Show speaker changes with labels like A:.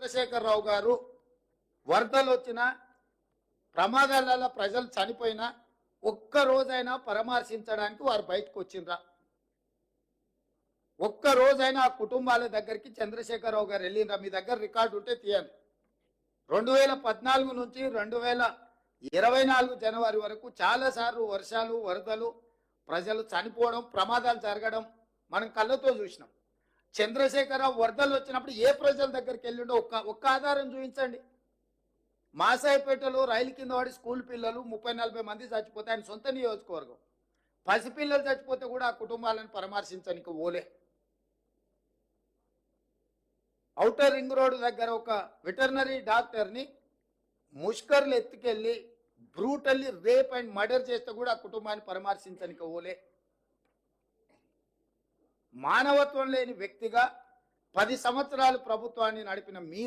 A: చంద్రశేఖరరావు గారు వరదలు వచ్చినా ప్రమాదాలలో ప్రజలు చనిపోయినా ఒక్క రోజైనా పరామర్శించడానికి వారు బయటకు వచ్చిండ్రా? ఒక్క రోజైనా ఆ కుటుంబాల దగ్గరికి చంద్రశేఖరరావు గారు వెళ్ళిండ్రా? మీ దగ్గర రికార్డు ఉంటే తీయండి. 2014 నుంచి 2024 జనవరి వరకు చాలాసార్లు వర్షాలు, వరదలు, ప్రజలు చనిపోవడం, ప్రమాదాలు జరగడం మనం కళ్ళతో చూసినాం. చంద్రశేఖరరావు వరదలు వచ్చినప్పుడు ఏ ప్రజల దగ్గరికి వెళ్ళిండో ఒక్క ఆధారం చూపించండి. మాసాయిపేటలో రైలు కింద పడి స్కూల్ పిల్లలు 30-40 మంది చచ్చిపోతే ఆయన సొంత నియోజకవర్గం. పసిపిల్లలు చచ్చిపోతే కూడా ఆ కుటుంబాలను పరామర్శించడానికి ఓలే. ఔటర్ రింగ్ రోడ్ దగ్గర ఒక వెటర్నరీ డాక్టర్ని ముష్కర్లు ఎత్తుకెళ్ళి బ్రూటల్లీ రేప్ అండ్ మర్డర్ చేస్తే కూడా ఆ కుటుంబాన్ని పరామర్శించడానికి ఓలే. మానవత్వం లేని వ్యక్తిగా 10 సంవత్సరాలు ప్రభుత్వాన్ని నడిపిన మీ